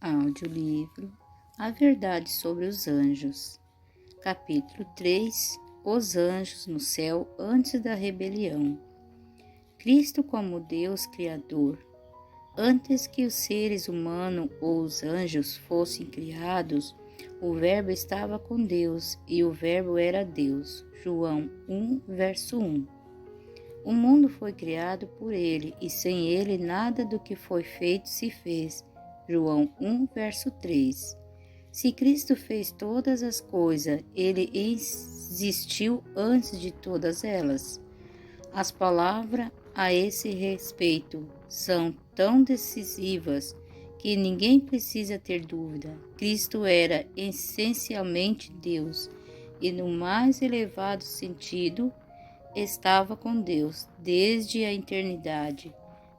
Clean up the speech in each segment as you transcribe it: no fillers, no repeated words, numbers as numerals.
Audiolivro A Verdade sobre os Anjos. Capítulo 3 Os Anjos no Céu antes da rebelião. Cristo como Deus Criador. Antes que os seres humanos ou os anjos fossem criados, o Verbo estava com Deus e o Verbo era Deus. João 1, verso 1. O mundo foi criado por ele e sem ele nada do que foi feito se fez. João 1, verso 3. Se Cristo fez todas as coisas, ele existiu antes de todas elas. As palavras a esse respeito são tão decisivas que ninguém precisa ter dúvida. Cristo era essencialmente Deus e, no mais elevado sentido, estava com Deus desde a eternidade.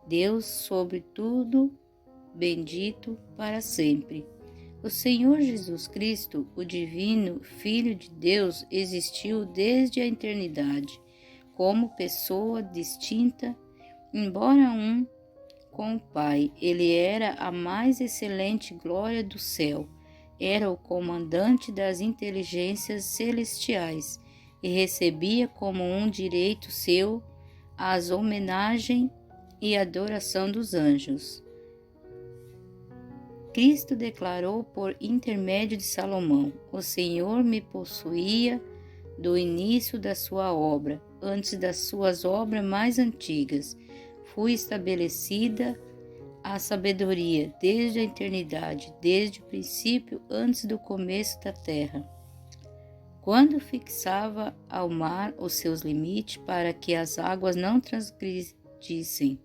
Deus sobre tudo, bendito para sempre. O Senhor Jesus Cristo, o divino Filho de Deus, existiu desde a eternidade, como pessoa distinta, embora um com o Pai. Ele era a mais excelente glória do céu, era o comandante das inteligências celestiais e recebia como um direito seu as homenagem e adoração dos anjos. Cristo declarou por intermédio de Salomão: o Senhor me possuía do início da sua obra, antes das suas obras mais antigas. Fui estabelecida a sabedoria desde a eternidade, desde o princípio, antes do começo da terra. Quando fixava ao mar os seus limites para que as águas não transgredissem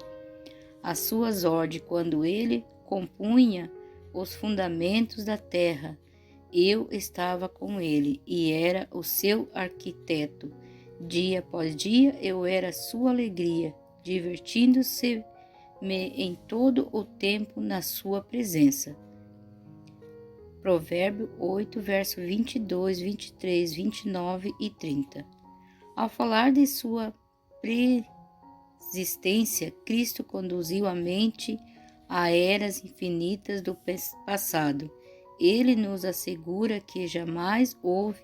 as suas ordens, quando ele compunha os fundamentos da terra, eu estava com ele e era o seu arquiteto. Dia após dia eu era sua alegria, divertindo-se-me em todo o tempo na sua presença. Provérbio 8, verso 22, 23, 29 e 30. Ao falar de sua preexistência, Cristo conduziu a mente a eras infinitas do passado. Ele nos assegura que jamais houve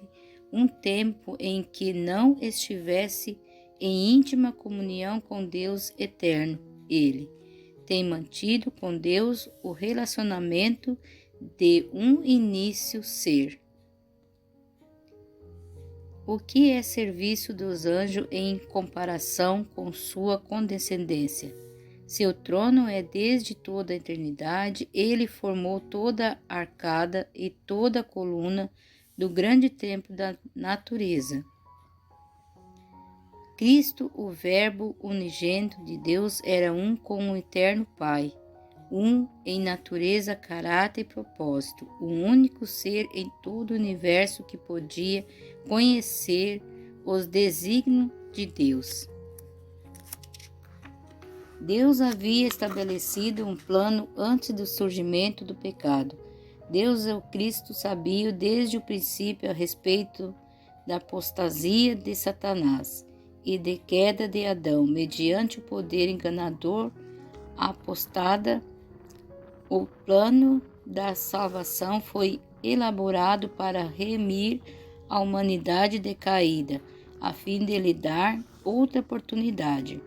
um tempo em que não estivesse em íntima comunhão com Deus eterno. Ele tem mantido com Deus o relacionamento de um início ser. O que é serviço dos anjos em comparação com sua condescendência? Seu trono é desde toda a eternidade, ele formou toda a arcada e toda a coluna do grande templo da natureza. Cristo, o Verbo unigênito de Deus, era um com o eterno Pai, um em natureza, caráter e propósito, o único ser em todo o universo que podia conhecer os desígnios de Deus. Deus havia estabelecido um plano antes do surgimento do pecado. Deus, o Cristo, sabia desde o princípio a respeito da apostasia de Satanás e de queda de Adão, mediante o poder enganador apostada. O plano da salvação foi elaborado para remir a humanidade decaída, a fim de lhe dar outra oportunidade.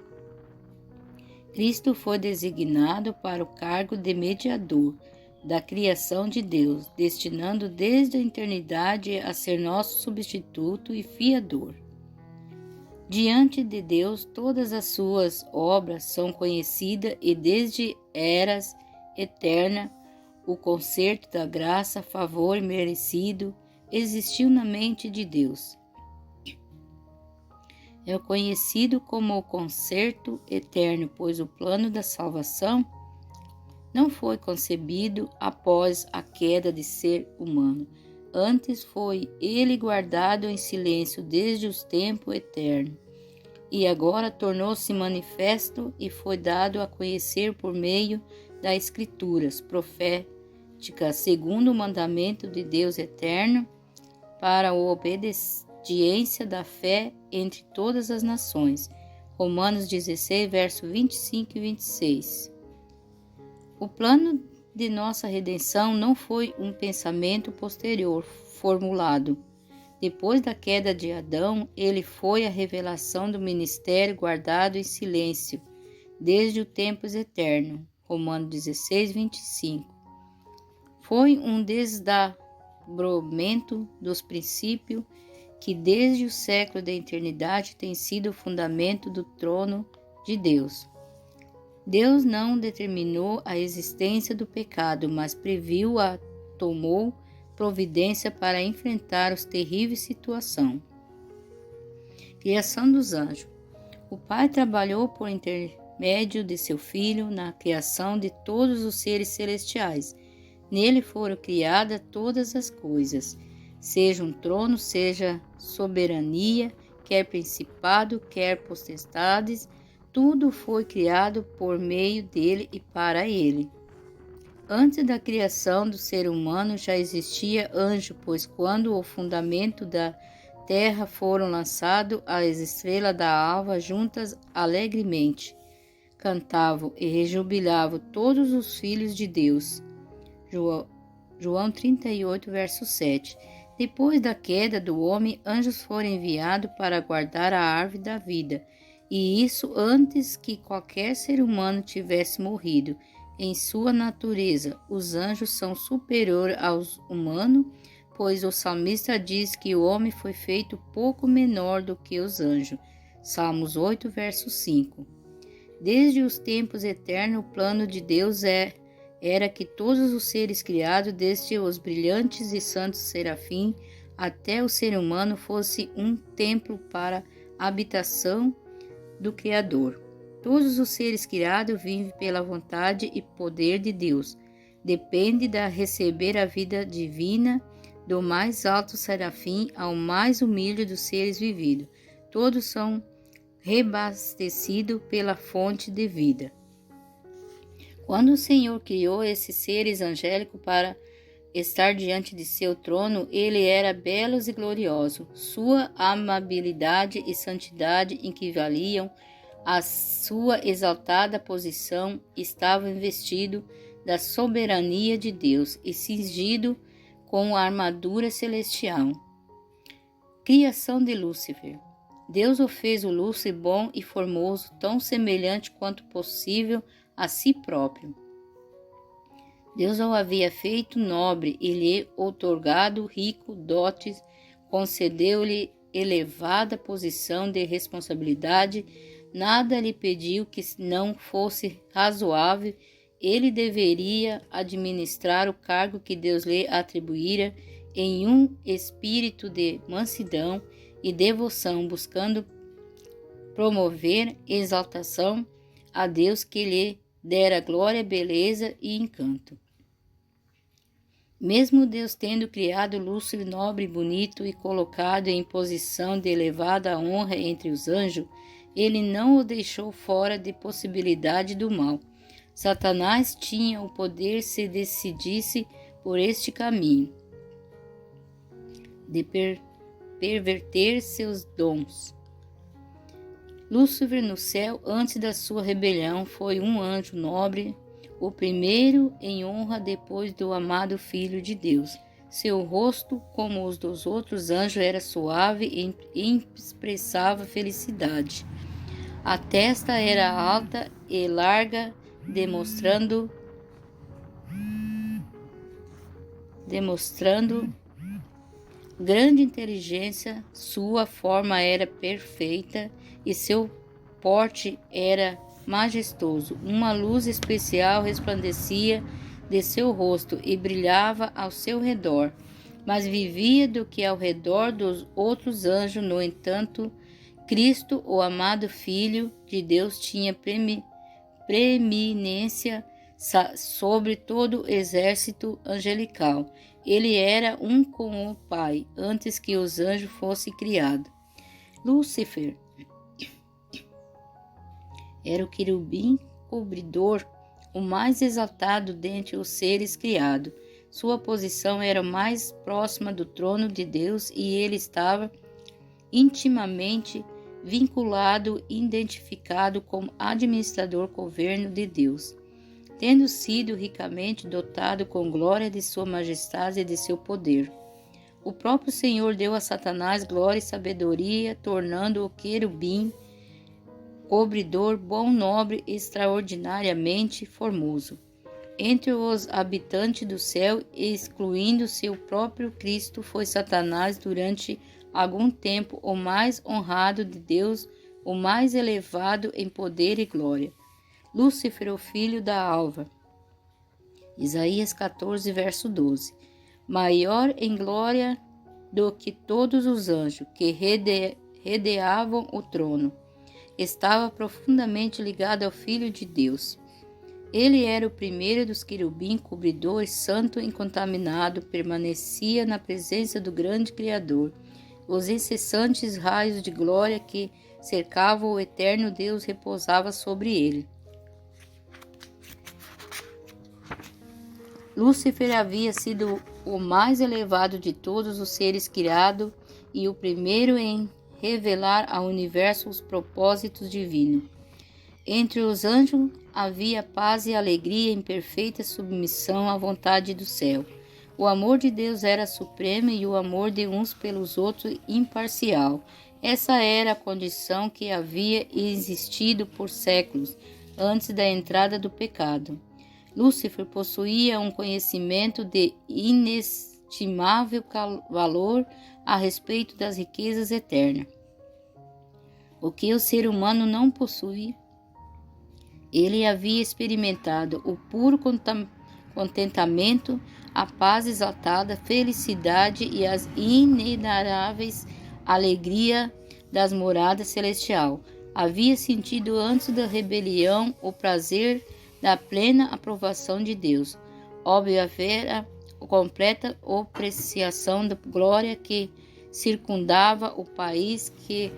Cristo foi designado para o cargo de mediador da criação de Deus, destinando desde a eternidade a ser nosso substituto e fiador. Diante de Deus, todas as suas obras são conhecidas e desde eras eterna, o concerto da graça, favor merecido, existiu na mente de Deus. É conhecido como o concerto eterno, pois o plano da salvação não foi concebido após a queda de ser humano. Antes foi ele guardado em silêncio desde os tempos eternos. E agora tornou-se manifesto e foi dado a conhecer por meio das Escrituras proféticas, segundo o mandamento de Deus eterno, para a obediência da fé entre todas as nações. Romanos 16, verso 25 e 26. O plano de nossa redenção não foi um pensamento posterior formulado. Depois da queda de Adão, ele foi a revelação do ministério guardado em silêncio, desde o tempos eterno. Romanos 16, 25. Foi um desdobramento dos princípios que desde o século da eternidade tem sido o fundamento do trono de Deus. Deus não determinou a existência do pecado, mas previu-a, tomou providência para enfrentar os terríveis situações. Criação dos anjos. O Pai trabalhou por intermédio de seu Filho na criação de todos os seres celestiais. Nele foram criadas todas as coisas, seja um trono, seja soberania, quer principado, quer potestades, tudo foi criado por meio dele e para ele. Antes da criação do ser humano já existia anjo, pois quando o fundamento da terra foram lançados, as estrelas da alva juntas alegremente cantavam e rejubilavam todos os filhos de Deus. João 38, verso 7. Depois da queda do homem, anjos foram enviados para guardar a árvore da vida, e isso antes que qualquer ser humano tivesse morrido. Em sua natureza, os anjos são superiores aos humanos, pois o salmista diz que o homem foi feito pouco menor do que os anjos. Salmos 8, verso 5. Desde os tempos eternos, o plano de Deus era que todos os seres criados, desde os brilhantes e santos serafins até o ser humano, fosse um templo para a habitação do Criador. Todos os seres criados vivem pela vontade e poder de Deus. Depende de receber a vida divina do mais alto serafim ao mais humilde dos seres vividos. Todos são reabastecidos pela fonte de vida. Quando o Senhor criou esses seres angélicos para estar diante de seu trono, ele era belo e glorioso. Sua amabilidade e santidade equivaliam à sua exaltada posição. Estava investido da soberania de Deus e cingido com a armadura celestial. Criação de Lúcifer. Deus o fez o lúcifer bom e formoso, tão semelhante quanto possível a si próprio. Deus o havia feito nobre e lhe outorgado rico dotes, concedeu-lhe elevada posição de responsabilidade, nada lhe pediu que não fosse razoável. Ele deveria administrar o cargo que Deus lhe atribuíra em um espírito de mansidão e devoção, buscando promover exaltação a Deus que lhe dera glória, beleza e encanto. Mesmo Deus tendo criado Lúcifer nobre e bonito e colocado em posição de elevada honra entre os anjos, ele não o deixou fora de possibilidade do mal. Satanás tinha o poder, se decidisse por este caminho, de perverter seus dons. Lúcifer no céu, antes da sua rebelião, foi um anjo nobre, o primeiro em honra depois do amado Filho de Deus. Seu rosto, como os dos outros anjos, era suave e expressava felicidade. A testa era alta e larga, demonstrando grande inteligência. Sua forma era perfeita e seu porte era majestoso. Uma luz especial resplandecia de seu rosto e brilhava ao seu redor, mas vivia do que ao redor dos outros anjos. No entanto, Cristo, o amado Filho de Deus, tinha preeminência sobre todo o exército angelical. Ele era um com o Pai, antes que os anjos fossem criados. Lúcifer era o querubim cobridor, o mais exaltado dentre os seres criados. Sua posição era mais próxima do trono de Deus e ele estava intimamente vinculado e identificado como administrador governo de Deus. tendo sido ricamente dotado com glória de sua majestade e de seu poder. O próprio Senhor deu a Satanás glória e sabedoria, tornando-o querubim, cobridor, bom, nobre, extraordinariamente formoso. Entre os habitantes do céu, excluindo seu próprio Cristo, foi Satanás durante algum tempo o mais honrado de Deus, o mais elevado em poder e glória. Lúcifer, o filho da alva. Isaías 14, verso 12. Maior em glória do que todos os anjos que rodeavam o trono. Estava profundamente ligado ao Filho de Deus. Ele era o primeiro dos querubins, cobridor, santo, incontaminado, permanecia na presença do grande Criador. Os incessantes raios de glória que cercavam o eterno Deus repousavam sobre ele. Lúcifer havia sido o mais elevado de todos os seres criados e o primeiro em revelar ao universo os propósitos divinos. Entre os anjos havia paz e alegria em perfeita submissão à vontade do céu. O amor de Deus era supremo e o amor de uns pelos outros imparcial. Essa era a condição que havia existido por séculos antes da entrada do pecado. Lúcifer possuía um conhecimento de inestimável valor a respeito das riquezas eternas, o que o ser humano não possui. Ele havia experimentado o puro contentamento, a paz exaltada, a felicidade e as inenaráveis alegria das moradas celestial. Havia sentido antes da rebelião o prazer da plena aprovação de Deus. Óbvio havia a completa apreciação da glória que circundava o país, que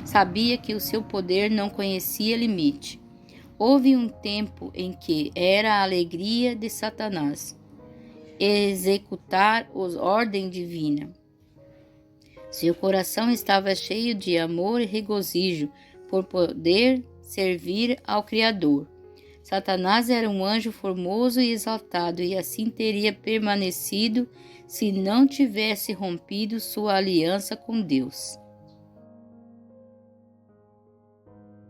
sabia que o seu poder não conhecia limite. Houve um tempo em que era a alegria de Satanás executar as ordens divinas. Seu coração estava cheio de amor e regozijo por poder servir ao Criador. Satanás era um anjo formoso e exaltado, e assim teria permanecido se não tivesse rompido sua aliança com Deus.